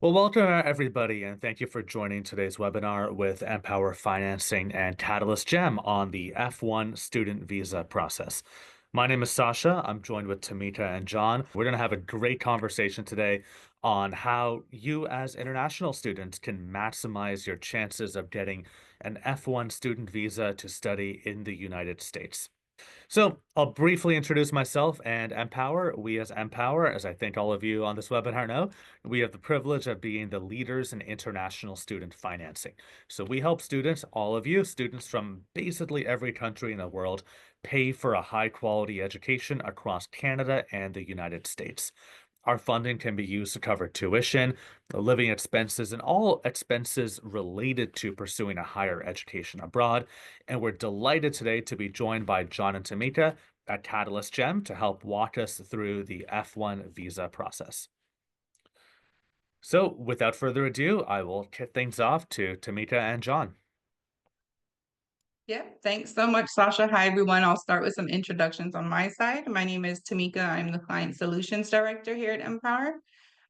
Well, welcome everybody, and thank you for joining today's webinar with MPOWER Financing and Catalyst Gem on the F1 student visa process. My name is Sasha. I'm joined with Tamika and John. We're going to have a great conversation today on how you, as international students, can maximize your chances of getting an F1 student visa to study in the United States. So I'll briefly introduce myself and Empower. We as Empower, as I think all of you on this webinar know, we have the privilege of being the leaders in international student financing. So we help students, all of you, students from basically every country in the world, pay for a high quality education across Canada and the United States. Our funding can be used to cover tuition, living expenses, and all expenses related to pursuing a higher education abroad. And we're delighted today to be joined by John and Tamika at Catalyst Gem to help walk us through the F1 visa process. So, without further ado, I will kick things off to Tamika and John. Yeah, thanks so much, Sasha. Hi, everyone. I'll start with some introductions on my side. My name is Tamika. I'm the Client Solutions Director here at Empower,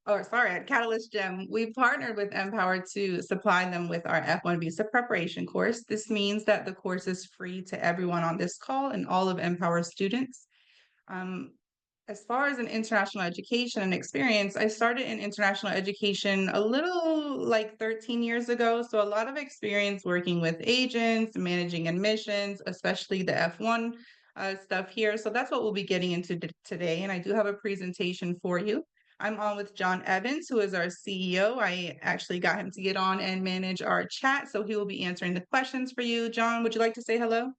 or sorry, at Catalyst Gem. We partnered with Empower to supply them with our F1 visa preparation course. This means that the course is free to everyone on this call and all of Empower students. Um, as far as an international education and experience, I started in international education a little like 13 years ago. So, a lot of experience working with agents, managing admissions, especially the F1 stuff here. So, that's what we'll be getting into today. And I do have a presentation for you. I'm on with John Evans, who is our CEO. I actually got him to get on and manage our chat. So, he will be answering the questions for you. John, would you like to say hello?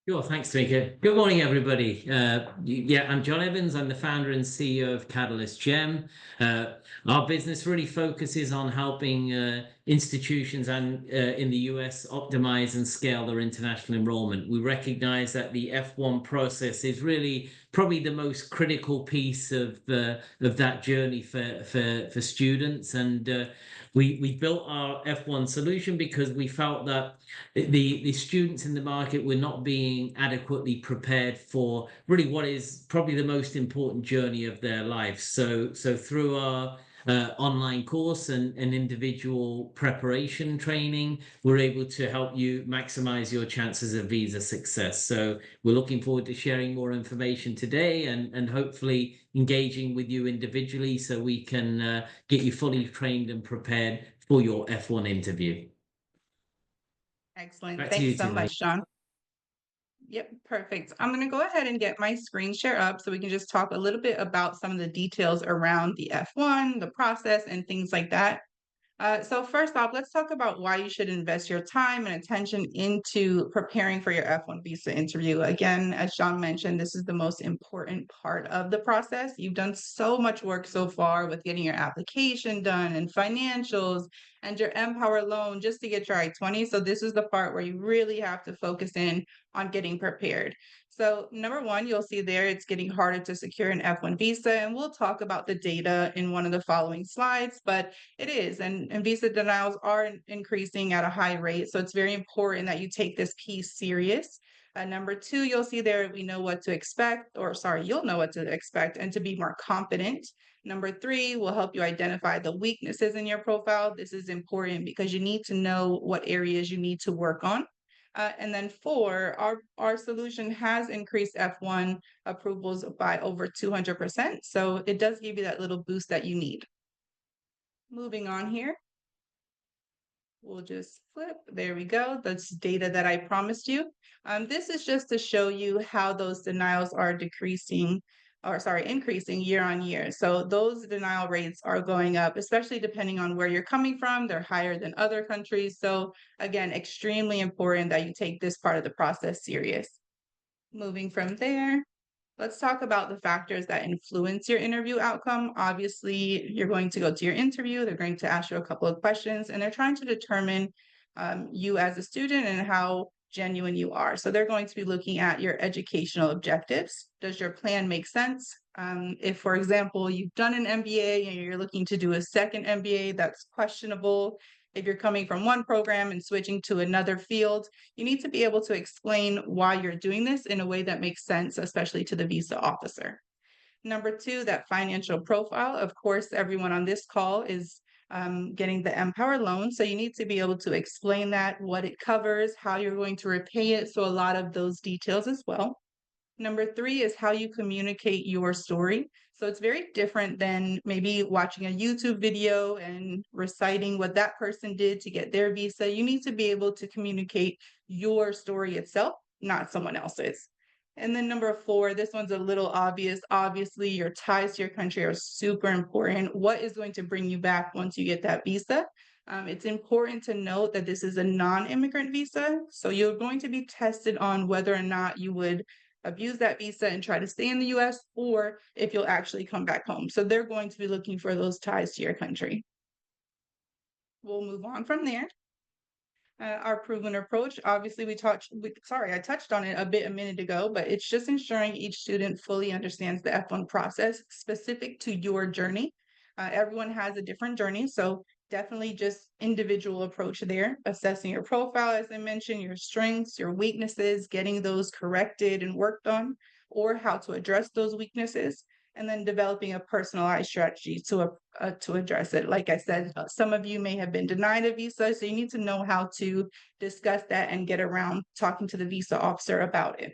Sure, thanks, Tamika. Good morning, everybody. Yeah, I'm John Evans. I'm the founder and CEO of Catalyst Gem. Our business really focuses on helping institutions and in the US optimize and scale their international enrollment. We recognize that the F1 process is really probably the most critical piece of that journey for students, and we built our F1 solution because we felt that the students in the market were not being adequately prepared for really what is probably the most important journey of their life. So through our online course and individual preparation training, we're able to help you maximize your chances of visa success. So we're looking forward to sharing more information today and hopefully engaging with you individually so we can get you fully trained and prepared for your F1 interview. Excellent. Back to Thanks you, so Timmy. much, John. Yep, perfect. I'm going to go ahead and get my screen share up so we can just talk a little bit about some of the details around the F1, the process, and things like that. So first off, let's talk about why you should invest your time and attention into preparing for your F1 visa interview. Again, as John mentioned, this is the most important part of the process. You've done so much work so far with getting your application done and financials and your Empower loan just to get your I-20. So this is the part where you really have to focus in on getting prepared. So number one, you'll see there it's getting harder to secure an F1 visa, and we'll talk about the data in one of the following slides, but it is, and visa denials are increasing at a high rate. So it's very important that you take this piece serious. Number two, you'll see there we know what to expect, or sorry, you'll know what to expect and to be more confident. Number three will help you identify the weaknesses in your profile. This is important because you need to know what areas you need to work on. And then four, our solution has increased F1 approvals by over 200%. So it does give you that little boost that you need. Moving on here. We'll just flip. There we go. That's data that I promised you. This is just to show you how those denials are increasing year on year. So those denial rates are going up, especially depending on where you're coming from. They're higher than other countries. So again, extremely important that you take this part of the process serious. Moving from there. Let's talk about the factors that influence your interview outcome. Obviously, you're going to go to your interview. They're going to ask you a couple of questions, and they're trying to determine you as a student and how genuine you are. So they're going to be looking at your educational objectives. Does your plan make sense? If, for example, you've done an MBA and you're looking to do a second MBA, that's questionable. If you're coming from one program and switching to another field, you need to be able to explain why you're doing this in a way that makes sense, especially to the visa officer. Number two, that financial profile. Of course, everyone on this call is getting the MPOWER loan. So you need to be able to explain that, what it covers, how you're going to repay it. So a lot of those details as well. Number three is how you communicate your story. So it's very different than maybe watching a YouTube video and reciting what that person did to get their visa. You need to be able to communicate your story itself, not someone else's. And then number four, this one's a little obvious. Obviously, your ties to your country are super important. What is going to bring you back once you get that visa? It's important to note that this is a non-immigrant visa. So you're going to be tested on whether or not you would abuse that visa and try to stay in the US, or if you'll actually come back home. So they're going to be looking for those ties to your country. We'll move on from there. Our proven approach, obviously I touched on it a bit a minute ago, but it's just ensuring each student fully understands the F1 process specific to your journey. Everyone has a different journey, so definitely just individual approach there, assessing your profile, as I mentioned, your strengths, your weaknesses, getting those corrected and worked on, or how to address those weaknesses, and then developing a personalized strategy to address it. Like I said, some of you may have been denied a visa, so you need to know how to discuss that and get around talking to the visa officer about it.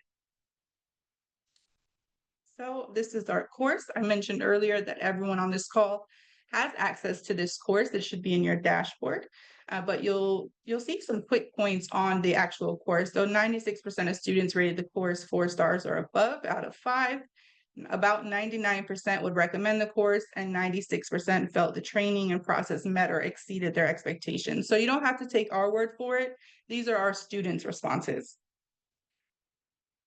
So this is our course. I mentioned earlier that everyone on this call has access to this course. It should be in your dashboard, but you'll see some quick points on the actual course. So 96% of students rated the course 4 stars or above out of 5. About 99% would recommend the course, and 96% felt the training and process met or exceeded their expectations. So you don't have to take our word for it. These are our students' responses.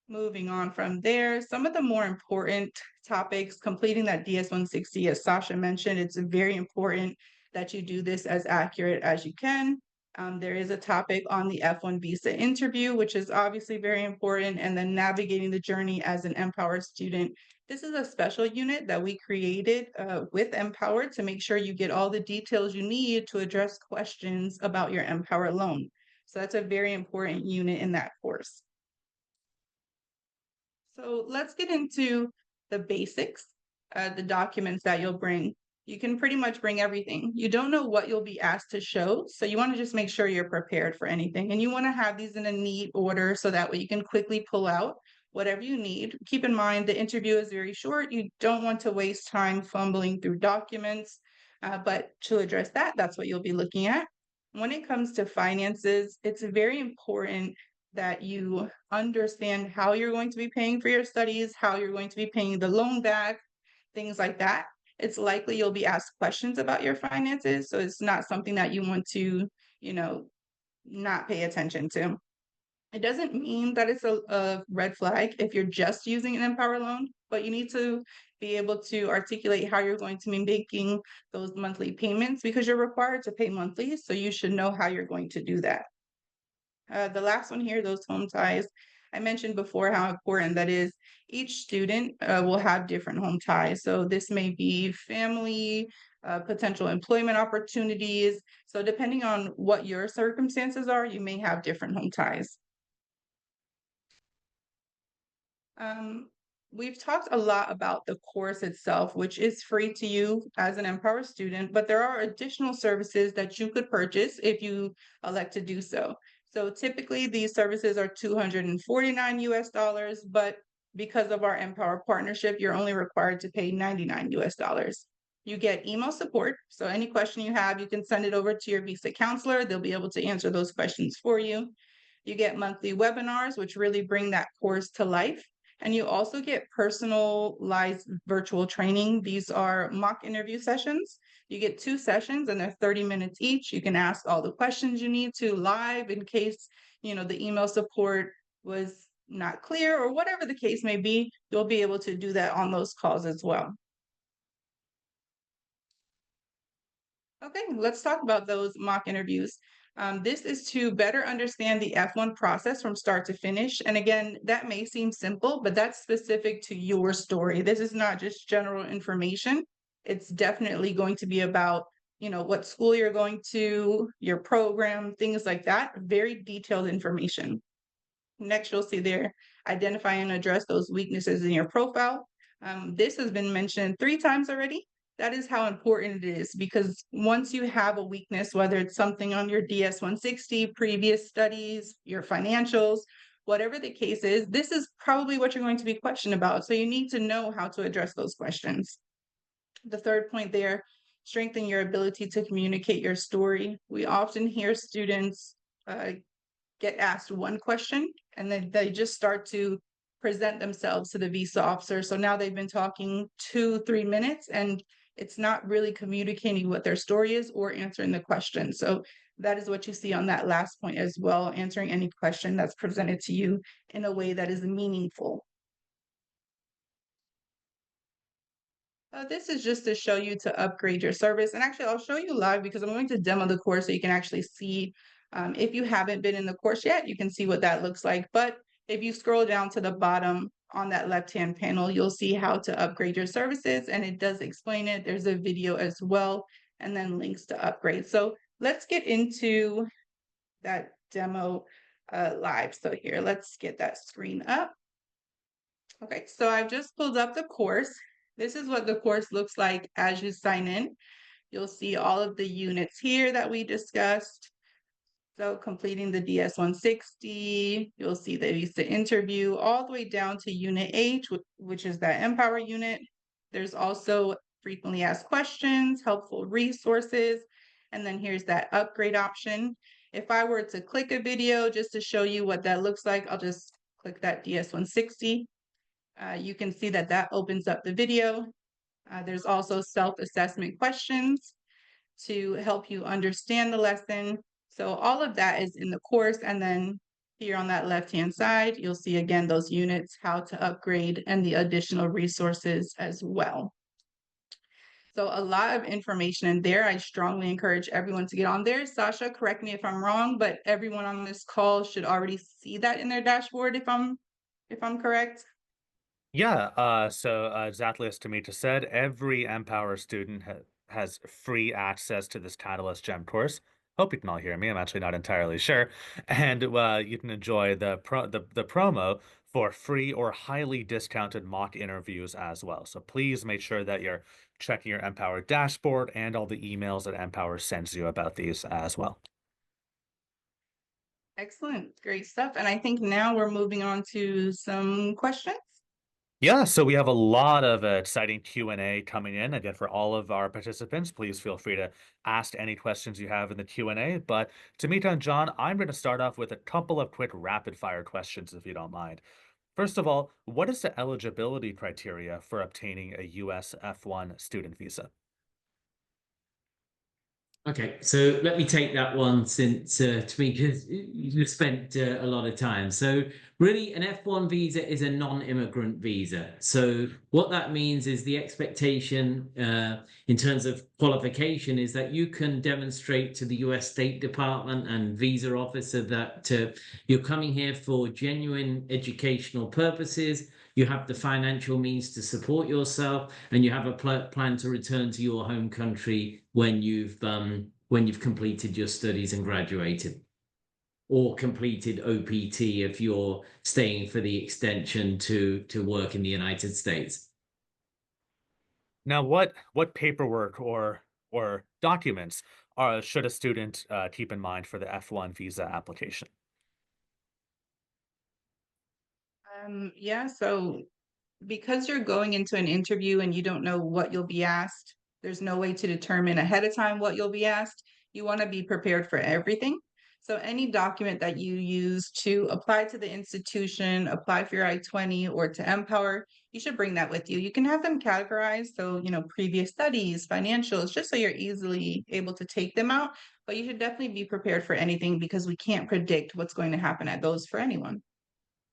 Moving on from there, some of the more important topics, completing that DS-160, as Sasha mentioned, it's very important that you do this as accurate as you can. There is a topic on the F1 visa interview, which is obviously very important, and then navigating the journey as an MPOWER student. This is a special unit that we created with MPOWER to make sure you get all the details you need to address questions about your MPOWER loan. So that's a very important unit in that course. So let's get into the basics, the documents that you'll bring. You can pretty much bring everything. You don't know what you'll be asked to show, so you want to just make sure you're prepared for anything. And you want to have these in a neat order so that way you can quickly pull out whatever you need. Keep in mind the interview is very short. You don't want to waste time fumbling through documents, but to address that, that's what you'll be looking at. When it comes to finances, it's very important that you understand how you're going to be paying for your studies, how you're going to be paying the loan back, things like that. It's likely you'll be asked questions about your finances, so it's not something that you want to, not pay attention to. It doesn't mean that it's a red flag if you're just using an MPOWER loan, but you need to be able to articulate how you're going to be making those monthly payments, because you're required to pay monthly, so you should know how you're going to do that. The last one here, those home ties. I mentioned before how important that is. Each student will have different home ties. So this may be family, potential employment opportunities. So depending on what your circumstances are, you may have different home ties. We've talked a lot about the course itself, which is free to you as an MPOWER student, but there are additional services that you could purchase if you elect to do so. So typically these services are $249 US, but because of our MPOWER partnership, you're only required to pay $99 US. You get email support. So any question you have, you can send it over to your visa counselor. They'll be able to answer those questions for you. You get monthly webinars, which really bring that course to life. And you also get personalized virtual training. These are mock interview sessions. You get 2 sessions and they're 30 minutes each. You can ask all the questions you need to live in case, the email support was not clear or whatever the case may be. You'll be able to do that on those calls as well. Okay, let's talk about those mock interviews. This is to better understand the F1 process from start to finish. And again, that may seem simple, but that's specific to your story. This is not just general information. It's definitely going to be about, what school you're going to, your program, things like that. Very detailed information. Next, you'll see there, identify and address those weaknesses in your profile. This has been mentioned 3 times already. That is how important it is, because once you have a weakness, whether it's something on your DS-160, previous studies, your financials, whatever the case is, this is probably what you're going to be questioned about. So you need to know how to address those questions. The third point there, strengthen your ability to communicate your story. We often hear students get asked one question and then they just start to present themselves to the visa officer. So now they've been talking 2-3 minutes and it's not really communicating what their story is or answering the question. So that is what you see on that last point as well, answering any question that's presented to you in a way that is meaningful. This is just to show you to upgrade your service. And actually, I'll show you live because I'm going to demo the course so you can actually see. If you haven't been in the course yet, you can see what that looks like. But if you scroll down to the bottom on that left-hand panel, you'll see how to upgrade your services. And it does explain it. There's a video as well, and then links to upgrade. So let's get into that demo live. So here, let's get that screen up. Okay, so I've just pulled up the course. This is what the course looks like as you sign in. You'll see all of the units here that we discussed. So completing the DS-160, you'll see the visa interview all the way down to Unit H, which is that MPOWER unit. There's also frequently asked questions, helpful resources, and then here's that upgrade option. If I were to click a video just to show you what that looks like, I'll just click that DS-160. You can see that that opens up the video. There's also self-assessment questions to help you understand the lesson. So all of that is in the course. And then here on that left-hand side, you'll see again those units, how to upgrade, and the additional resources as well. So a lot of information in there. I strongly encourage everyone to get on there. Sasha, correct me if I'm wrong, but everyone on this call should already see that in their dashboard if I'm correct. Yeah, exactly as Tamita said, every MPOWER student has free access to this Catalyst Gem course. Hope you can all hear me. I'm actually not entirely sure. And you can enjoy the promo for free or highly discounted mock interviews as well. So please make sure that you're checking your MPOWER dashboard and all the emails that MPOWER sends you about these as well. Excellent, great stuff. And I think now we're moving on to some questions. Yeah, so we have a lot of exciting Q&A coming in. Again, for all of our participants, please feel free to ask any questions you have in the Q&A. But Tamita and John, I'm going to start off with a couple of quick rapid-fire questions, if you don't mind. First of all, what is the eligibility criteria for obtaining a US F1 student visa? Okay, so let me take that one since Tamika, you've spent a lot of time. So really, an F1 visa is a non-immigrant visa. So what that means is the expectation in terms of qualification is that you can demonstrate to the US State Department and visa officer that you're coming here for genuine educational purposes. You have the financial means to support yourself, and you have a plan to return to your home country when you've completed your studies and graduated, or completed OPT if you're staying for the extension to work in the United States. Now, what paperwork or documents should a student keep in mind for the F1 visa application? Yeah, so because you're going into an interview and you don't know what you'll be asked, there's no way to determine ahead of time what you'll be asked. You want to be prepared for everything. So any document that you use to apply to the institution, apply for your I-20 or to MPOWER, you should bring that with you. You can have them categorized. So, previous studies, financials, just so you're easily able to take them out. But you should definitely be prepared for anything because we can't predict what's going to happen at those for anyone.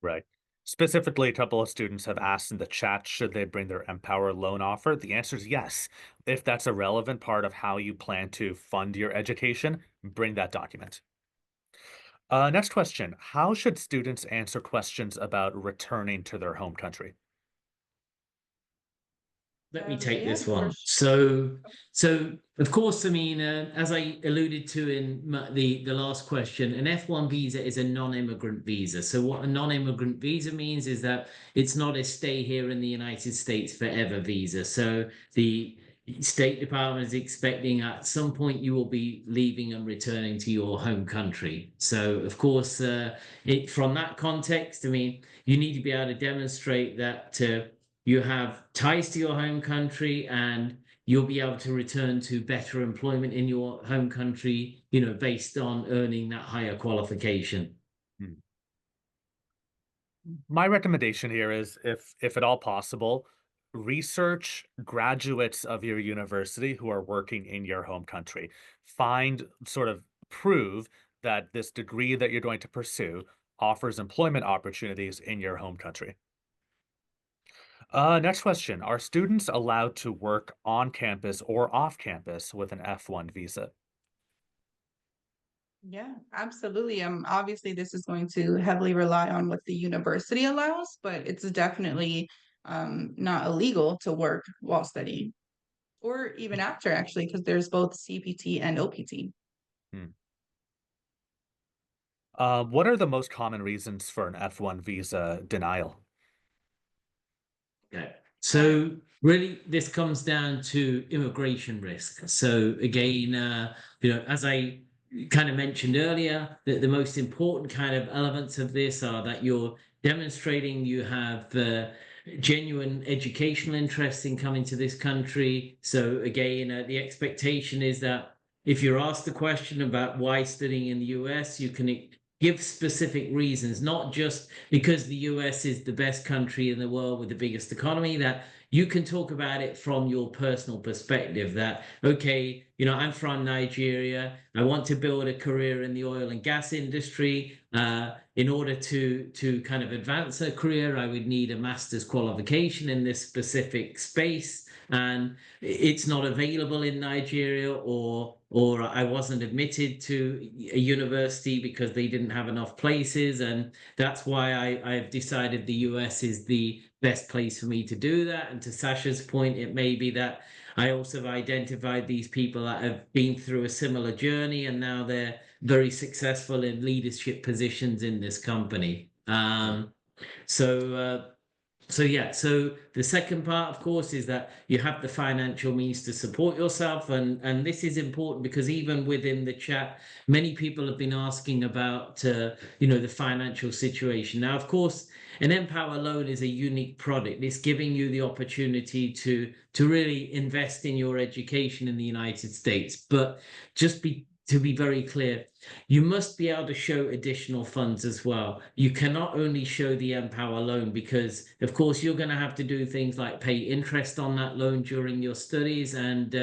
Right. Specifically, a couple of students have asked in the chat, should they bring their MPOWER loan offer? The answer is yes. If that's a relevant part of how you plan to fund your education, bring that document. Next question. How should students answer questions about returning to their home country? Let me take Yeah, this for one. sure. So of course, I mean, as I alluded to in the last question, an F1 visa is a non-immigrant visa. So what a non-immigrant visa means is that it's not a stay here in the United States forever visa. So the State Department is expecting at some point you will be leaving and returning to your home country. So of course, from that context, I mean, you need to be able to demonstrate that. You have ties to your home country and you'll be able to return to better employment in your home country, based on earning that higher qualification. Hmm. My recommendation here is if at all possible, research graduates of your university who are working in your home country. Find sort of prove that this degree that you're going to pursue offers employment opportunities in your home country. Next question. Are students allowed to work on campus or off campus with an F1 visa? Yeah, absolutely. Obviously this is going to heavily rely on what the university allows, but it's definitely not illegal to work while studying or even after actually, because there's both CPT and OPT. Hmm. What are the most common reasons for an F1 visa denial? Okay. Uh, So really, this comes down to immigration risk. So again, as I kind of mentioned earlier, that the most important kind of elements of this are that you're demonstrating you have genuine educational interest in coming to this country. So again, the expectation is that if you're asked the question about why studying in the US, you can give specific reasons, not just because the US is the best country in the world with the biggest economy, that you can talk about it from your personal perspective that, okay, I'm from Nigeria. I want to build a career in the oil and gas industry. In order to kind of advance a career, I would need a master's qualification in this specific space. And it's not available in Nigeria, or I wasn't admitted to a university because they didn't have enough places, and that's why I've decided the US is the best place for me to do that. And to Sasha's point, it may be that I also have identified these people that have been through a similar journey and now they're very successful in leadership positions in this company. So so yeah, so the second part, of course, is that you have the financial means to support yourself, and this is important because even within the chat, many people have been asking about the financial situation. Now, of course, an Empower loan is a unique product. It's giving you the opportunity to really invest in your education in the United States, but to be very clear, you must be able to show additional funds as well. You cannot only show the Empower loan because, of course, you're going to have to do things like pay interest on that loan during your studies. And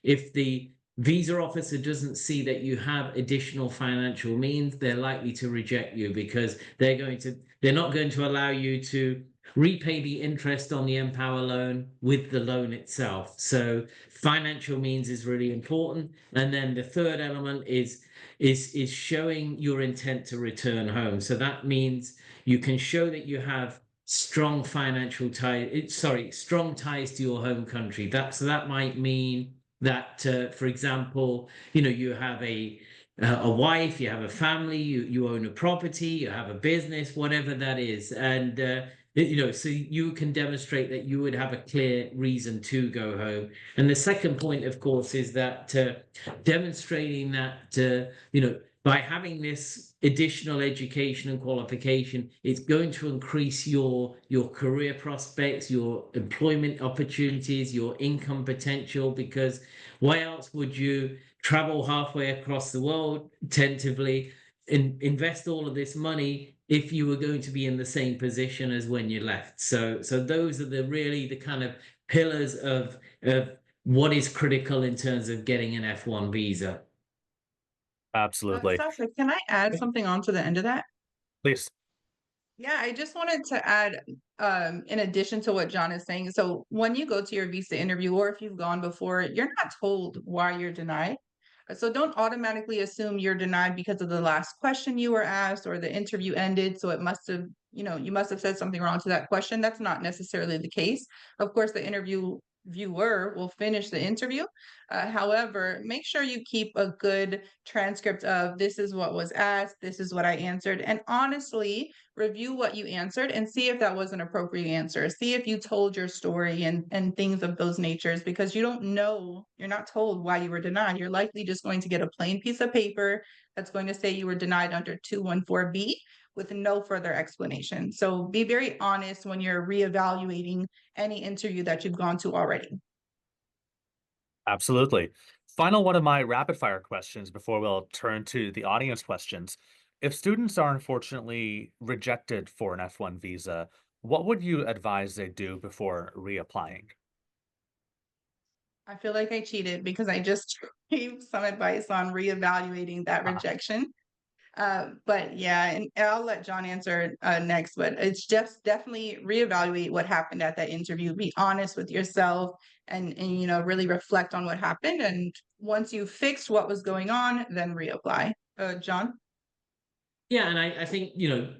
if the visa officer doesn't see that you have additional financial means, they're likely to reject you because they're not going to allow you to repay the interest on the Empower loan with the loan itself. So financial means is really important. And then the third element is showing your intent to return home. So that means you can show that you have strong financial ties, strong ties to your home country. That might mean that, for example, you have a wife, you have a family, you own a property, you have a business, whatever that is, and so you can demonstrate that you would have a clear reason to go home. And the second point, of course, is that demonstrating that by having this additional education and qualification, it's going to increase your career prospects, your employment opportunities, your income potential. Because why else would you travel halfway across the world tentatively and invest all of this money if you were going to be in the same position as when you left? So those are the kind of pillars of what is critical in terms of getting an F1 visa. Absolutely. Sasha, can I add something on to the end of that? Please. Yeah, I just wanted to add, in addition to what John is saying, so when you go to your visa interview, or if you've gone before, you're not told why you're denied. So don't automatically assume you're denied because of the last question you were asked or the interview ended. So it must have, you must have said something wrong to that question. That's not necessarily the case. Of course, the interview viewer will finish the interview. However, make sure you keep a good transcript of this is what was asked, this is what I answered, and honestly review what you answered and see if that was an appropriate answer. See if you told your story and things of those natures, because you don't know, you're not told why you were denied. You're likely just going to get a plain piece of paper that's going to say you were denied under 214B with no further explanation. So be very honest when you're reevaluating any interview that you've gone to already. Absolutely. Final one of my rapid fire questions before we'll turn to the audience questions. If students are unfortunately rejected for an F1 visa, what would you advise they do before reapplying? I feel like I cheated because I just gave some advice on reevaluating that Uh, rejection. But yeah, and I'll let John answer next, but it's just definitely reevaluate what happened at that interview. Be honest with yourself and really reflect on what happened. And once you fixed what was going on, then reapply. John? Yeah, and I think,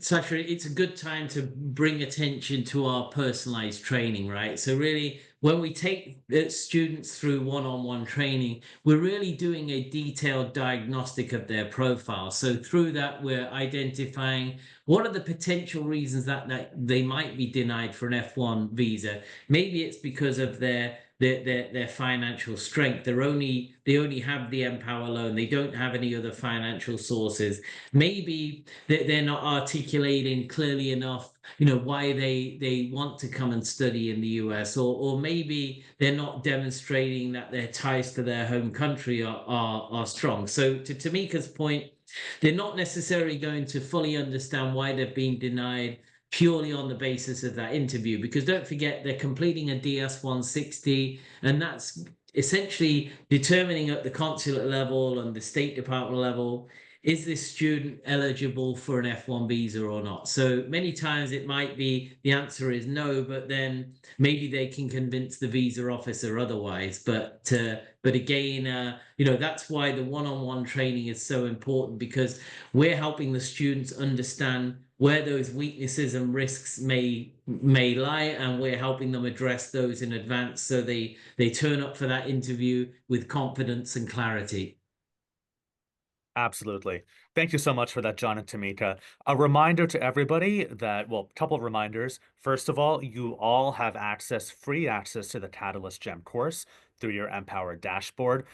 Sasha, it's a good time to bring attention to our personalized training, right? So really, when we take students through one-on-one training, we're really doing a detailed diagnostic of their profile. So through that, we're identifying what are the potential reasons that they might be denied for an F1 visa. Maybe it's because of their financial strength. They only have the MPOWER loan. They don't have any other financial sources. Maybe they're not articulating clearly enough, why they want to come and study in the US, or maybe they're not demonstrating that their ties to their home country are strong. So to Tamika's point, they're not necessarily going to fully understand why they've been denied purely on the basis of that interview, because don't forget they're completing a DS 160, and that's essentially determining at the consulate level and the State Department level, is this student eligible for an F1 visa or not? So many times it might be the answer is no, but then maybe they can convince the visa officer otherwise. But again, that's why the one-on-one training is so important, because we're helping the students understand where those weaknesses and risks may lie, and we're helping them address those in advance so they turn up for that interview with confidence and clarity. Absolutely. Thank you so much for that, John and Tamika. A reminder to everybody that, well, a couple of reminders. First of all, you all have free access to the Catalyst Gem course through your Empower dashboard.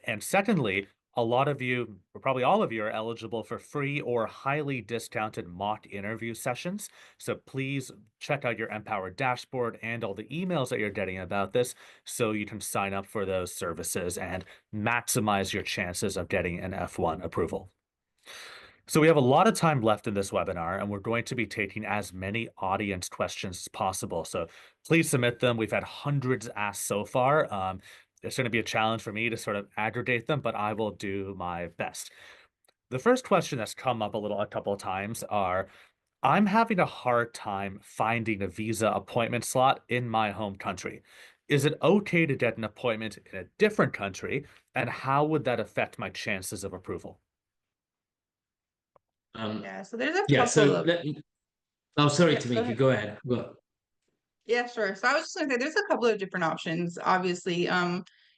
And secondly, a lot of you, or probably all of you, are eligible for free or highly discounted mock interview sessions. So please check out your Empower dashboard and all the emails that you're getting about this so you can sign up for those services and maximize your chances of getting an F1 approval. So we have a lot of time left in this webinar, and we're going to be taking as many audience questions as possible. So please submit them. We've had hundreds asked so far. It's going to be a challenge for me to sort of aggregate them, but I will do my best. The first question that's come up a couple of times are, I'm having a hard time finding a visa appointment slot in my home country. Is it okay to get an appointment in a different country? And how would that affect my chances of approval? Yeah, so there's a Yeah, couple so of, oh, sorry, yeah, go Tamika, ahead. go ahead. Go. Yeah, sure. So I was just gonna say there's a couple of different options. Obviously,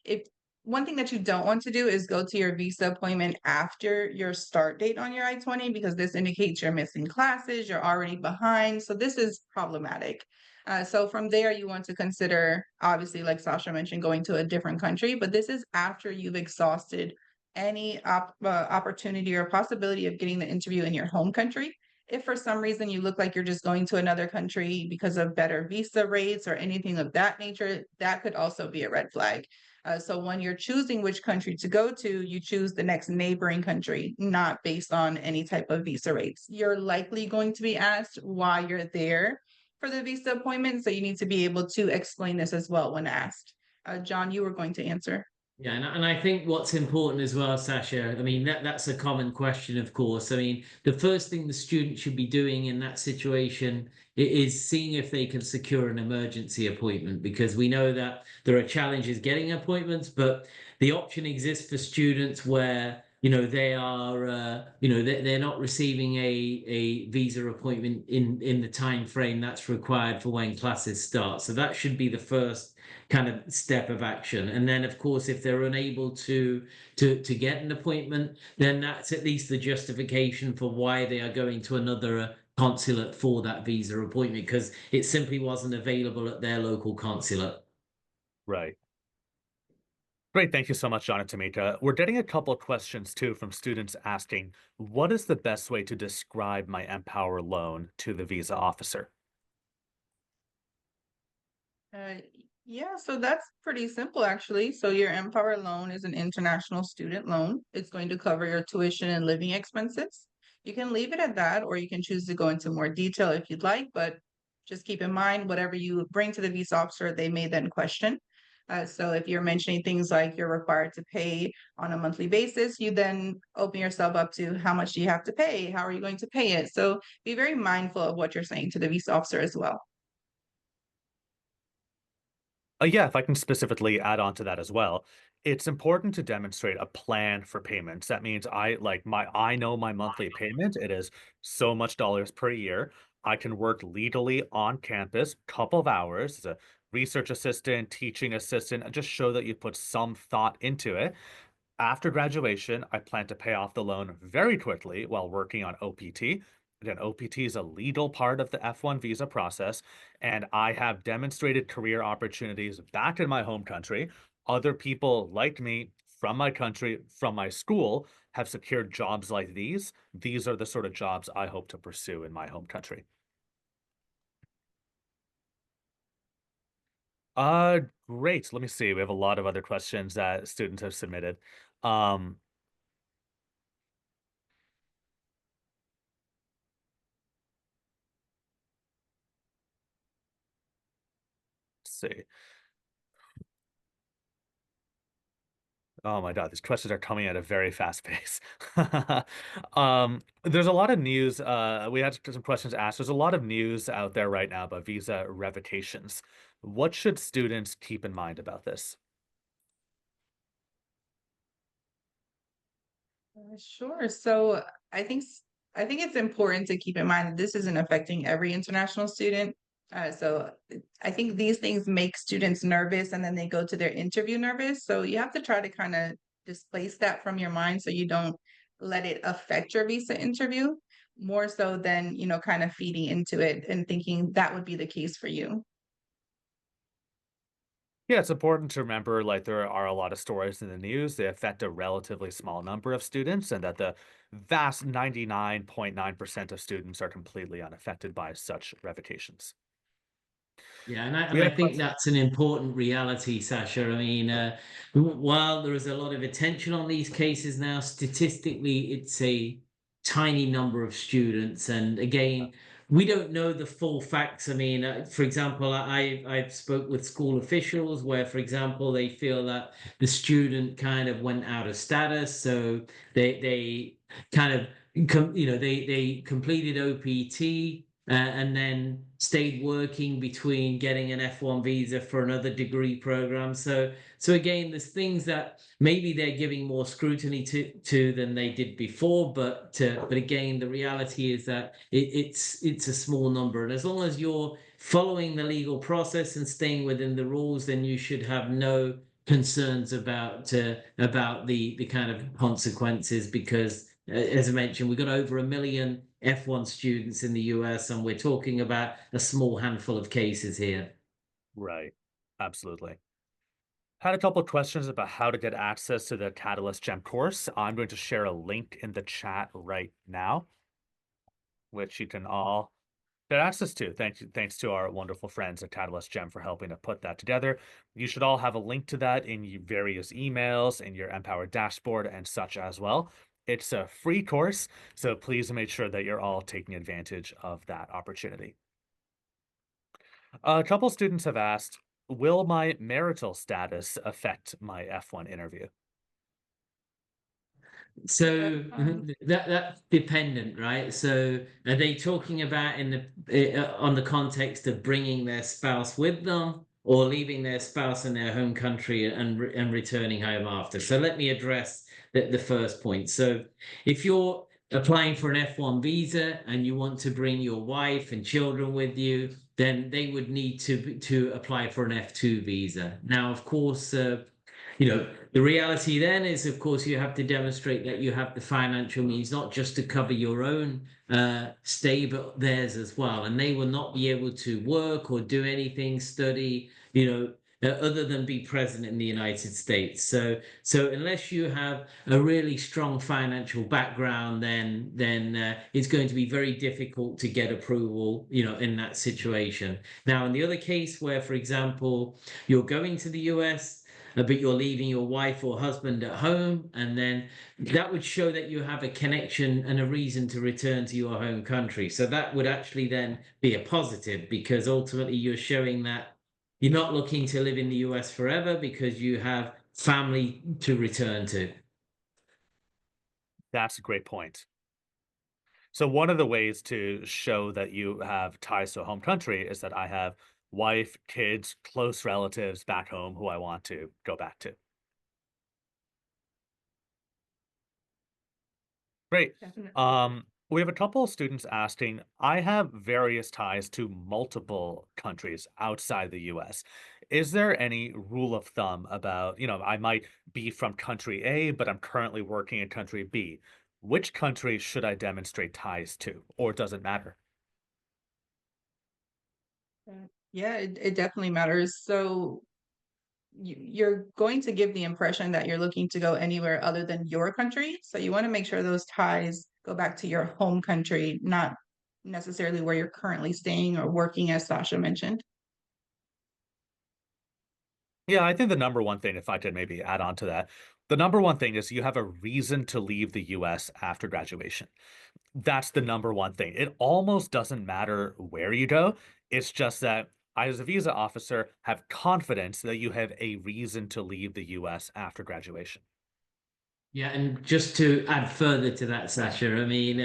if one thing that you don't want to do is go to your visa appointment after your start date on your I-20, because this indicates you're missing classes, you're already behind. So this is problematic. So from there, you want to consider, obviously, like Sasha mentioned, going to a different country, but this is after you've exhausted any opportunity or possibility of getting the interview in your home country. If for some reason you look like you're just going to another country because of better visa rates or anything of that nature, that could also be a red flag. So when you're choosing which country to go to, you choose the next neighboring country, not based on any type of visa rates. You're likely going to be asked why you're there for the visa appointment, so you need to be able to explain this as well when asked. John, you were going to answer. Yeah, and I think what's important as well, Sasha, I mean, that's a common question, of course. I mean, the first thing the student should be doing in that situation is seeing if they can secure an emergency appointment, because we know that there are challenges getting appointments, but the option exists for students where they are, they're not receiving a visa appointment in the time frame that's required for when classes start. So that should be the first kind of step of action. And then, of course, if they're unable to get an appointment, then that's at least the justification for why they are going to another consulate for that visa appointment, because it simply wasn't available at their local consulate. Right. Great. Thank you so much, John and Tamika. We're getting a couple of questions too from students asking, what is the best way to describe my Empower loan to the visa officer? Uh, yeah, so that's pretty simple actually. So your MPOWER loan is an international student loan. It's going to cover your tuition and living expenses. You can leave it at that, or you can choose to go into more detail if you'd like, but just keep in mind whatever you bring to the visa officer, they may then question. So if you're mentioning things like you're required to pay on a monthly basis, you then open yourself up to how much do you have to pay? How are you going to pay it? So be very mindful of what you're saying to the visa officer as well. Yeah, if I can specifically add on to that as well, it's important to demonstrate a plan for payments. That means I know my monthly payment. It is so much dollars per year. I can work legally on campus, couple of hours as a research assistant, teaching assistant, and just show that you put some thought into it. After graduation, I plan to pay off the loan very quickly while working on OPT. Again, OPT is a legal part of the F1 visa process, and I have demonstrated career opportunities back in my home country. Other people like me from my country, from my school, have secured jobs like these. These are the sort of jobs I hope to pursue in my home country. Great. Let me see. We have a lot of other questions that students have submitted. Um, let's see. Oh my God, these questions are coming at a very fast pace. There's a lot of news. We had some questions asked. There's a lot of news out there right now about visa revocations. What should students keep in mind about this? Sure. So I think I think it's important to keep in mind that this isn't affecting every international student. I think these things make students nervous and then they go to their interview nervous. So you have to try to kind of displace that from your mind so you don't let it affect your visa interview more so than, kind of feeding into it and thinking that would be the case for you. Yeah, it's important to remember like there are a lot of stories in the news. They affect a relatively small number of students, and that the vast 99.9% of students are completely unaffected by such revocations. Yeah, and I, We and had I a think question. that's an important reality, Sasha. I mean, while there is a lot of attention on these cases now, statistically, it's a tiny number of students. And again, we don't know the full facts. I mean, for example, I've spoke with school officials where, for example, they feel that the student kind of went out of status, so they kind of they completed OPT and then stayed working between getting an F1 visa for another degree program. So again, there's things that maybe they're giving more scrutiny to than they did before, but again, the reality is that it's a small number, and as long as you're following the legal process and staying within the rules, then you should have no concerns about the kind of consequences, because as I mentioned, we've got over 1 million F1 students in the US, and we're talking about a small handful of cases here. Right. Absolutely. Had a couple of questions about how to get access to the Catalyst Gem course. I'm going to share a link in the chat right now, which you can all get access to. Thanks to our wonderful friends at Catalyst Gem for helping to put that together. You should all have a link to that in your various emails, in your Empower dashboard, and such as well. It's a free course, so please make sure that you're all taking advantage of that opportunity. A couple students have asked, will my marital status affect my F1 interview? That, So that's dependent, right? So are they talking about in the on the context of bringing their spouse with them, or leaving their spouse in their home country and returning home after. So let me address the first point. So if you're applying for an F1 visa and you want to bring your wife and children with you, then they would need to apply for an F2 visa. Now, of course, the reality then is, of course, you have to demonstrate that you have the financial means, not just to cover your own stay, but theirs as well. And they will not be able to work or do anything, study, other than be present in the United States. So unless you have a really strong financial background, then it's going to be very difficult to get approval, in that situation. Now, in the other case where, for example, you're going to the US, but you're leaving your wife or husband at home, and then that would show that you have a connection and a reason to return to your home country. So that would actually then be a positive, because ultimately you're showing that you're not looking to live in the US forever because you have family to return to. That's a great point. So one of the ways to show that you have ties to a home country is that I have wife, kids, close relatives back home who I want to go back to. Great. Definitely. We have a couple of students asking, I have various ties to multiple countries outside the US. Is there any rule of thumb about, I might be from country A, but I'm currently working in country B. Which country should I demonstrate ties to, or does it matter? Yeah, it definitely matters. So you're going to give the impression that you're looking to go anywhere other than your country. So you want to make sure those ties go back to your home country, not necessarily where you're currently staying or working, as Sasha mentioned. Yeah, I think the number one thing, if I could maybe add on to that, the number one thing is you have a reason to leave the US after graduation. That's the number one thing. It almost doesn't matter where you go. It's just that I, as a visa officer, have confidence that you have a reason to leave the US after graduation. Yeah, and just to add further to that, Sasha, I mean,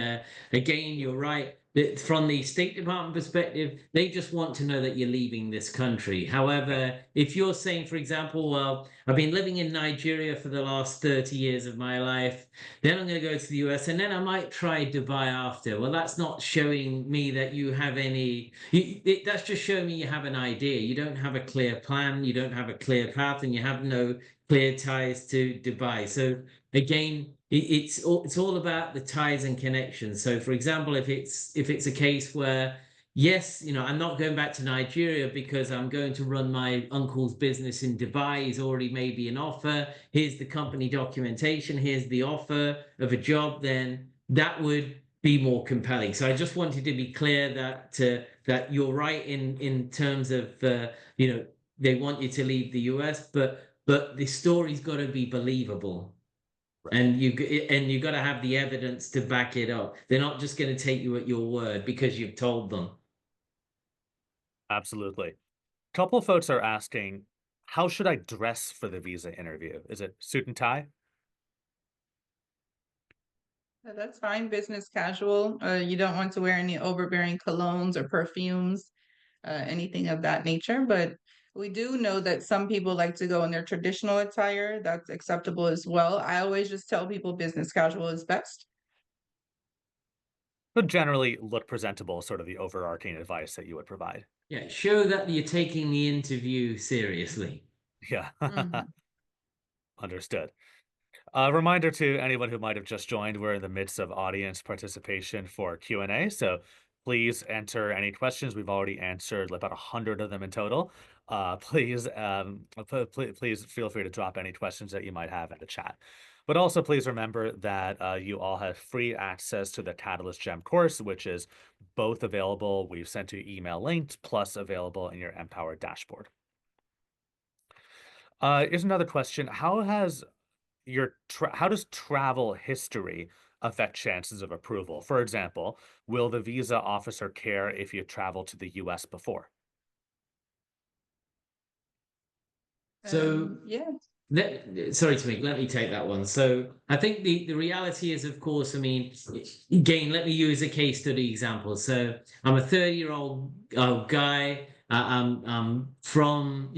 again, you're right. That from the State Department perspective, they just want to know that you're leaving this country. However, if you're saying, for example, well, I've been living in Nigeria for the last 30 years of my life, then I'm going to go to the US, and then I might try Dubai after. Well, that's not showing me that you have that's just showing me you have an idea. You don't have a clear plan, you don't have a clear path, and you have no clear ties to Dubai. So again, it's all about the ties and connections. So for example, if it's a case where, yes, I'm not going back to Nigeria because I'm going to run my uncle's business in Dubai. He's already made me an offer. Here's the company documentation. Here's the offer of a job. Then that would be more compelling. So I just wanted to be clear that you're right in terms of they want you to leave the US, but the story's got to be believable. And you got to have the evidence to back it up. They're not just going to take you at your word because you've told them. Absolutely. Couple folks are asking, how should I dress for the visa interview? Is it suit and tie? That's fine, business casual. You don't want to wear any overbearing colognes or perfumes, anything of that nature. But we do know that some people like to go in their traditional attire. That's acceptable as well. I always just tell people business casual is best. But generally look presentable, sort of the overarching advice that you would provide. Yeah, show that you're taking the interview seriously. Yeah. Mhm. Understood. A reminder to anyone who might have just joined, we're in the midst of audience participation for Q&A, so please enter any questions. We've already answered about 100 of them in total. Please feel free to drop any questions that you might have in the chat. But also please remember that you all have free access to the Catalyst Gem course, which is both available. We've sent you email links, plus available in your MPOWER dashboard. Here's another question. How does travel history affect chances of approval? For example, will the visa officer care if you travel to the US before? So Yeah. sorry to me, let me take that one. So I think the reality is, of course, I mean, again, let me use a case study example. So I'm a 30-year-old guy. I'm from,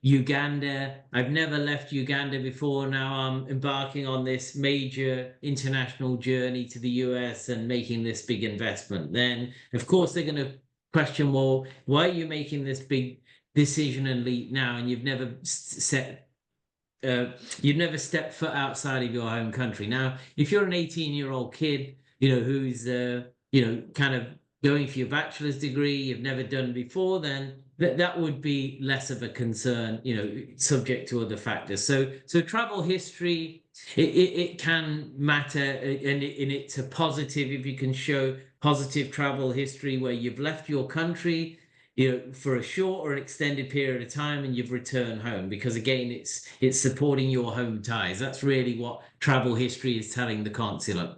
Uganda. I've never left Uganda before. Now I'm embarking on this major international journey to the US and making this big investment. Then, of course, they're going to question, well, why are you making this big decision and leap now? And you've never stepped foot outside of your home country. Now, if you're an 18-year-old kid, who's, kind of going for your bachelor's degree, you've never done before, then that would be less of a concern, subject to other factors. So travel history, it can matter, and it's a positive if you can show positive travel history where you've left your country, for a short or an extended period of time, and you've returned home, because again, it's supporting your home ties. That's really what travel history is telling the consulate.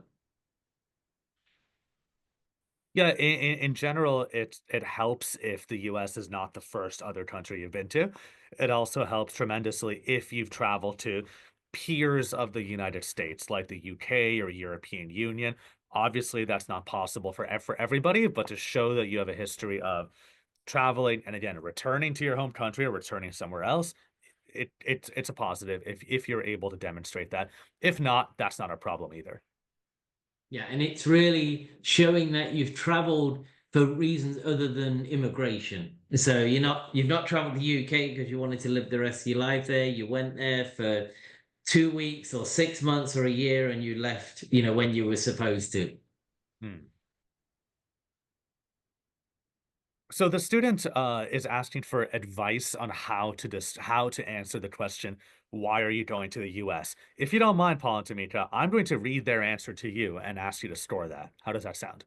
Yeah, in general, it helps if the US is not the first other country you've been to. It also helps tremendously if you've traveled to peers of the United States, like the UK or European Union. Obviously, that's not possible for everybody, but to show that you have a history of traveling and again returning to your home country or returning somewhere else, it's a positive if you're able to demonstrate that. If not, that's not a problem either. Yeah, and it's really showing that you've traveled for reasons other than immigration. So you've not traveled to the UK because you wanted to live the rest of your life there. You went there for 2 weeks or 6 months or a year, and you left, when you were supposed to. Hmm. So the student is asking for advice on how to answer the question, why are you going to the US? If you don't mind, Paul and Tamika, I'm going to read their answer to you and ask you to score that. How does that sound?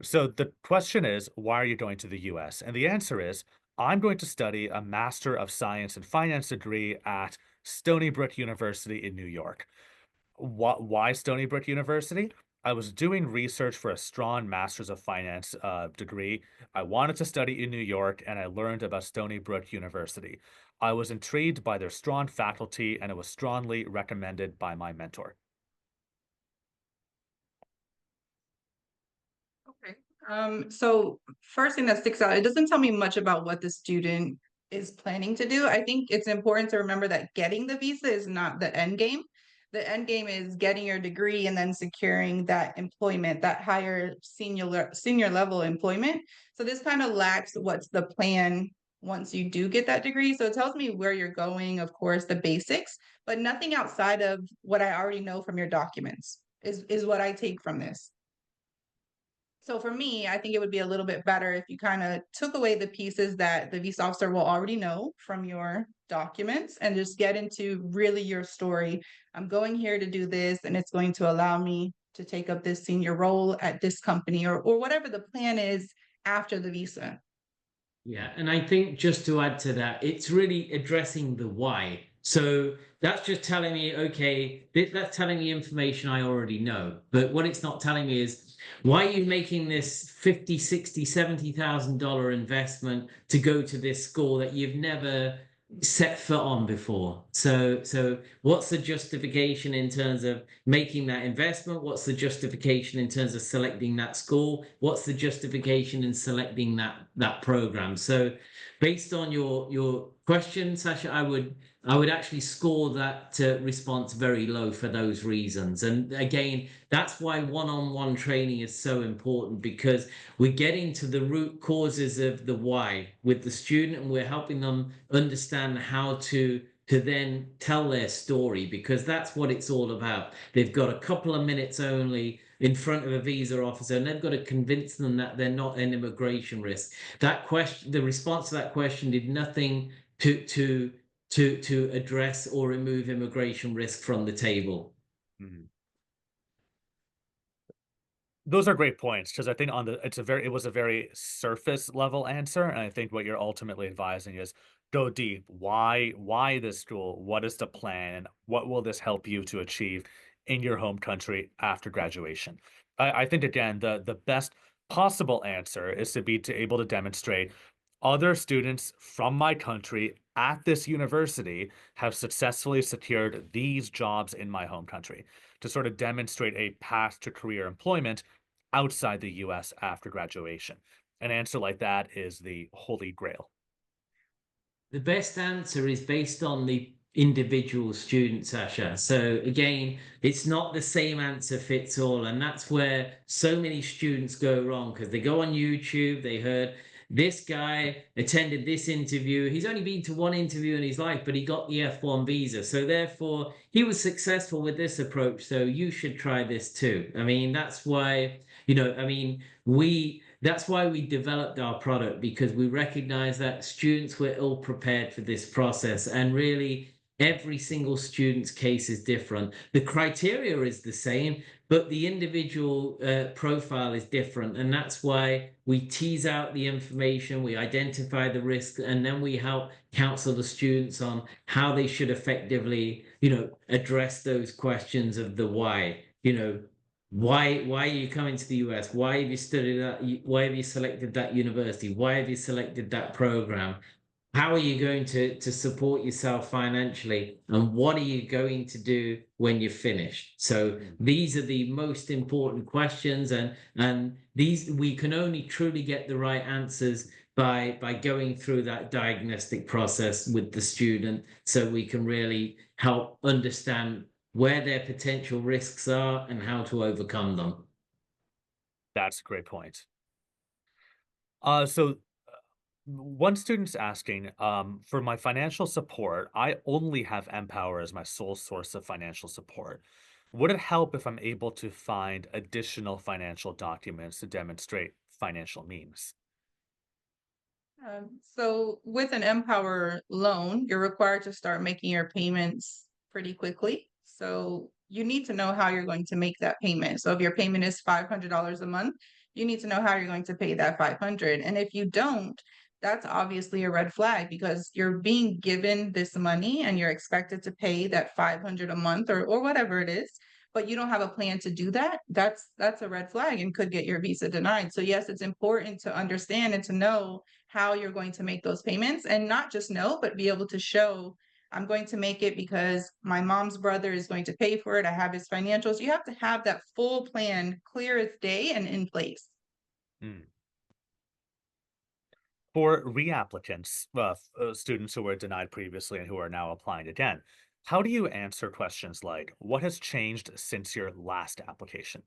So the question is, why are you going to the US? And the answer is, I'm going to study a Master of Science in Finance degree at Stony Brook University in New York. Why Stony Brook University? I was doing research for a strong Master's of Finance degree. I wanted to study in New York, and I learned about Stony Brook University. I was intrigued by their strong faculty, and it was strongly recommended by my mentor. Okay. So first thing that sticks out, it doesn't tell me much about what the student is planning to do. I think it's important to remember that getting the visa is not the end game. The end game is getting your degree and then securing that employment, that higher senior level employment. So this kind of lacks what's the plan once you do get that degree. So it tells me where you're going, of course, the basics, but nothing outside of what I already know from your documents is what I take from this. So for me, I think it would be a little bit better if you kind of took away the pieces that the visa officer will already know from your documents and just get into really your story. I'm going here to do this, and it's going to allow me to take up this senior role at this company, or whatever the plan is after the visa. Yeah, and I think just to add to that, it's really addressing the why. So that's just telling me, okay, that's telling me information I already know. But what it's not telling me is, why are you making this 50, 60, $70,000 investment to go to this school that you've never set foot on before? So what's the justification in terms of making that investment? What's the justification in terms of selecting that school? What's the justification in selecting that program? So based on your question, Sasha, I would actually score that response very low for those reasons. And again, that's why one-on-one training is so important, because we're getting to the root causes of the why with the student, and we're helping them understand how to then tell their story, because that's what it's all about. They've got a couple of minutes only in front of a visa officer, and they've got to convince them that they're not an immigration risk. That question, the response to that question, did nothing to address or remove immigration risk from the table. Mhm. Those are great points because I think it was a very surface level answer, and I think what you're ultimately advising is go deep. Why this school? What is the plan? What will this help you to achieve in your home country after graduation? I think again the best possible answer is to be able to demonstrate other students from my country at this university have successfully secured these jobs in my home country to sort of demonstrate a path to career employment outside the US after graduation. an answer like that is the holy grail? The best answer is based on the individual student, Sasha. So again, it's not the same answer fits all. And that's where so many students go wrong because they go on YouTube, they heard this guy attended this interview. He's only been to one interview in his life, but he got the F1 visa. So therefore, he was successful with this approach. So you should try this too. I mean, that's why, that's why we developed our product because we recognize that students were ill prepared for this process. And really, every single student's case is different. The criteria is the same, but the individual profile is different. And that's why we tease out the information, we identify the risks, and then we help counsel the students on how they should effectively, address those questions of the why. Why are you coming to the US? Why have you studied that? Why have you selected that university? Why have you selected that program? How are you going to support yourself financially? And what are you going to do when you're finished? So these are the most important questions, and these we can only truly get the right answers by going through that diagnostic process with the student so we can really help understand where their potential risks are and how to overcome them. That's a great point. So one student's asking, for my financial support, I only have MPOWER as my sole source of financial support. Would it help if I'm able to find additional financial documents to demonstrate financial means? So with an MPOWER loan, you're required to start making your payments pretty quickly. So you need to know how you're going to make that payment. So if your payment is $500 a month, you need to know how you're going to pay that 500. And if you don't, that's obviously a red flag because you're being given this money and you're expected to pay that 500 a month or whatever it is, but you don't have a plan to do that. That's a red flag and could get your visa denied. So yes, it's important to understand and to know how you're going to make those payments and not just know, but be able to show I'm going to make it because my mom's brother is going to pay for it. I have his financials. You have to have that full plan clear as day and in place. Hmm. For reapplicants, students who were denied previously and who are now applying again, how do you answer questions like, what has changed since your last application?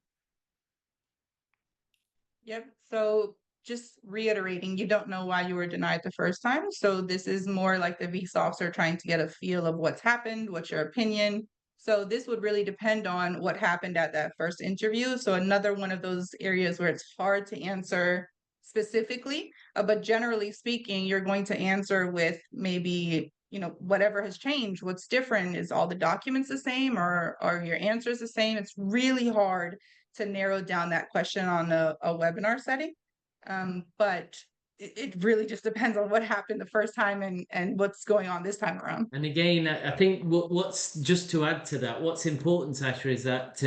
Yep. So just reiterating, you don't know why you were denied the first time. So this is more like the visa officer trying to get a feel of what's happened, what's your opinion. So this would really depend on what happened at that first interview. So another one of those areas where it's hard to answer specifically, but generally speaking, you're going to answer with maybe, whatever has changed, what's different, is all the documents the same or are your answers the same? It's really hard to narrow down that question on a webinar setting. But it really just depends on what happened the first time and what's going on this time around. And again, I think what's just to add to that, what's important, Sasha, is that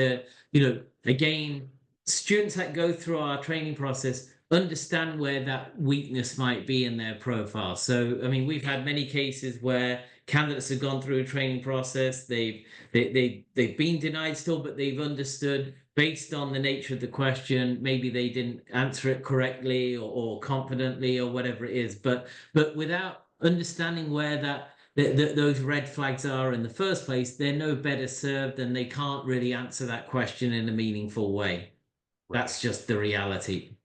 again, students that go through our training process understand where that weakness might be in their profile. So, I mean, we've had many cases where candidates have gone through a training process, they've been denied still, but they've understood based on the nature of the question, maybe they didn't answer it correctly or confidently or whatever it is, but without understanding where those red flags are in the first place, they're no better served and they can't really answer that question in a meaningful way. Right. That's just the reality.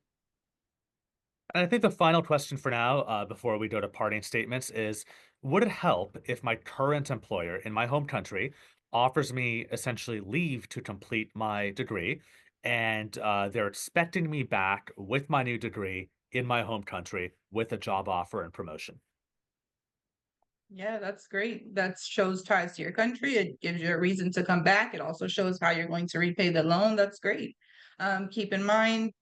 And I think the final question for now, before we go to parting statements, is would it help if my current employer in my home country offers me essentially leave to complete my degree, and they're expecting me back with my new degree in my home country with a job offer and promotion? Yeah, that's great. That shows ties to your country. It gives you a reason to come back. It also shows how you're going to repay the loan. That's great. Keep in mind,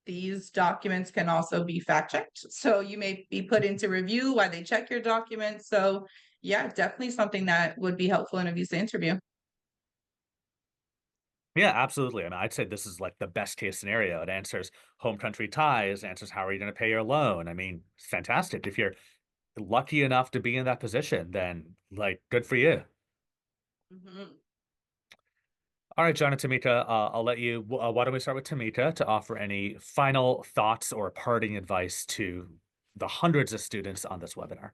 these documents can also be fact checked. So you may be put into review while they check your documents. So yeah, definitely something that would be helpful in a visa interview. Yeah, absolutely. I mean, I'd say this is like the best case scenario. It answers home country ties, answers how are you going to pay your loan. I mean, fantastic. If you're lucky enough to be in that position, then like good for you. Mhm. All right, John and Tamika, I'll let you. Why don't we start with Tamika to offer any final thoughts or parting advice to the hundreds of students on this webinar?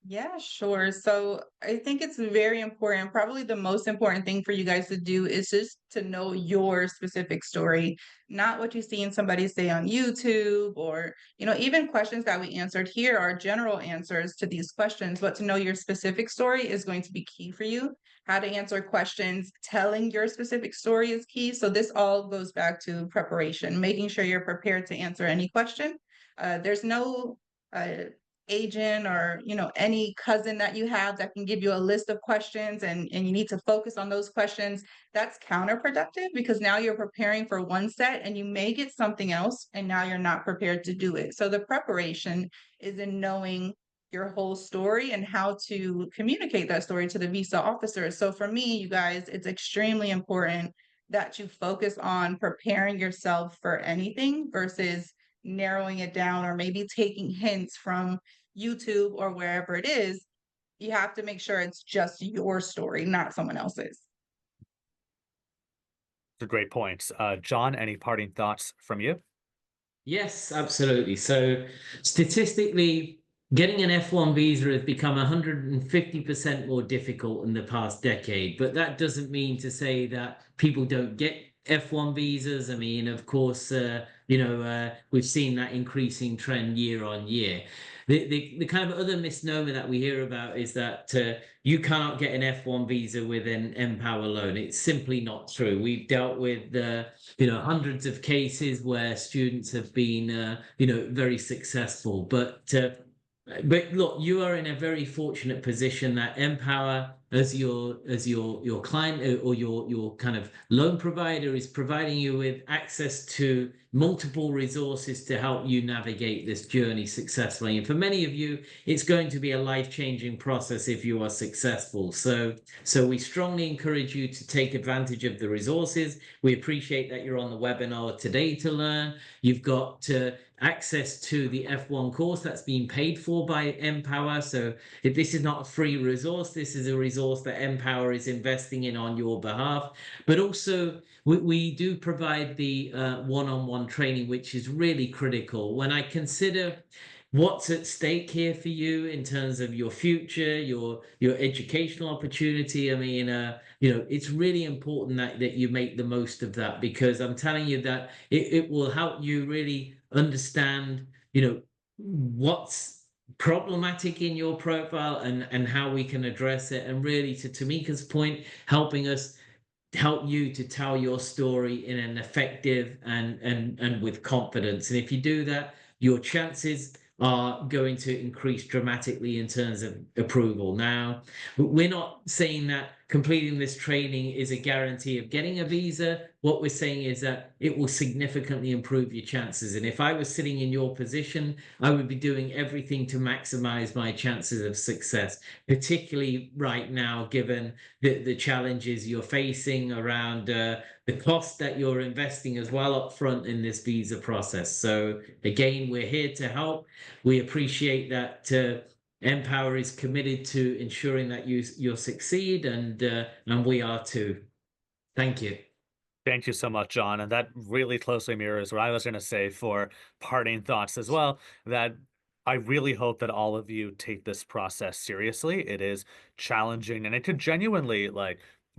Yeah, sure. So I think it's very important. Probably the most important thing for you guys to do is just to know your specific story, not what you see in somebody say on YouTube or, even questions that we answered here are general answers to these questions, but to know your specific story is going to be key for you. How to answer questions, telling your specific story is key. So this all goes back to preparation, making sure you're prepared to answer any question. There's no uh, agent or any cousin that you have that can give you a list of questions and you need to focus on those questions. That's counterproductive because now you're preparing for one set and you may get something else and now you're not prepared to do it. So the preparation is in knowing your whole story and how to communicate that story to the visa officer. So for me, you guys, it's extremely important that you focus on preparing yourself for anything versus narrowing it down or maybe taking hints from YouTube or wherever it is. You have to make sure it's just your story, not someone else's. It's a great point. John, any parting thoughts from you? Yes, absolutely. So statistically, getting an F1 visa has become 150% more difficult in the past decade, but that doesn't mean to say that people don't get F1 visas. I mean, of course, we've seen that increasing trend year on year. The kind of other misnomer that we hear about is that you cannot get an F1 visa with an MPOWER loan. It's simply not true. We've dealt with hundreds of cases where students have been very successful, but look, you are in a very fortunate position that MPOWER, as your client or your kind of loan provider, is providing you with access to multiple resources to help you navigate this journey successfully. And for many of you, it's going to be a life-changing process if you are successful. So we strongly encourage you to take advantage of the resources. We appreciate that you're on the webinar today to learn. You've got access to the F1 course that's being paid for by MPOWER. So if this is not a free resource, this is a resource that MPOWER is investing in on your behalf. But also, we do provide the one-on-one training, which is really critical. When I consider what's at stake here for you in terms of your future, your educational opportunity, I mean, it's really important that you make the most of that, because I'm telling you that it will help you really understand, what's problematic in your profile and how we can address it. And really, to Tamika's point, helping us help you to tell your story in an effective and with confidence. And if you do that, your chances are going to increase dramatically in terms of approval. Now, we're not saying that completing this training is a guarantee of getting a visa. What we're saying is that it will significantly improve your chances. And if I was sitting in your position, I would be doing everything to maximize my chances of success, particularly right now, given the challenges you're facing around the cost that you're investing as well up front in this visa process. So again, we're here to help. We appreciate that MPOWER is committed to ensuring that you'll succeed, and we are too. Thank you. Thank you so much, John. And that really closely mirrors what I was going to say for parting thoughts as well, that I really hope that all of you take this process seriously. It is challenging and it could genuinely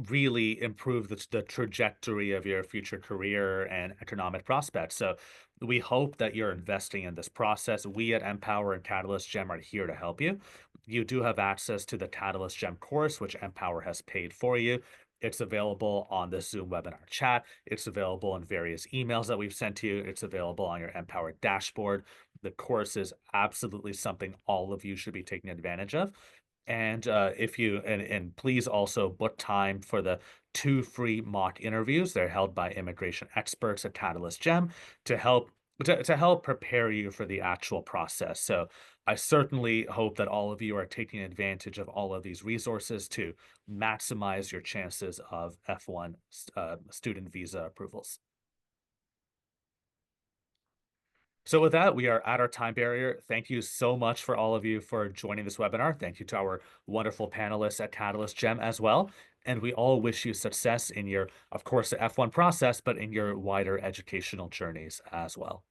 really improve the trajectory of your future career and economic prospects. So we hope that you're investing in this process. We at MPOWER and Catalyst Gem are here to help you. You do have access to the Catalyst Gem course, which MPOWER has paid for you. It's available on the Zoom webinar chat. It's available in various emails that we've sent to you. It's available on your MPOWER dashboard. The course is absolutely something all of you should be taking advantage of. And if you and please also book time for the 2 free mock interviews. They're held by immigration experts at Catalyst Gem to help prepare you for the actual process. So I certainly hope that all of you are taking advantage of all of these resources to maximize your chances of F1 student visa approvals. So with that, we are at our time barrier. Thank you so much for all of you for joining this webinar. Thank you to our wonderful panelists at Catalyst Gem as well. And we all wish you success in your, of course, the F1 process, but in your wider educational journeys as well.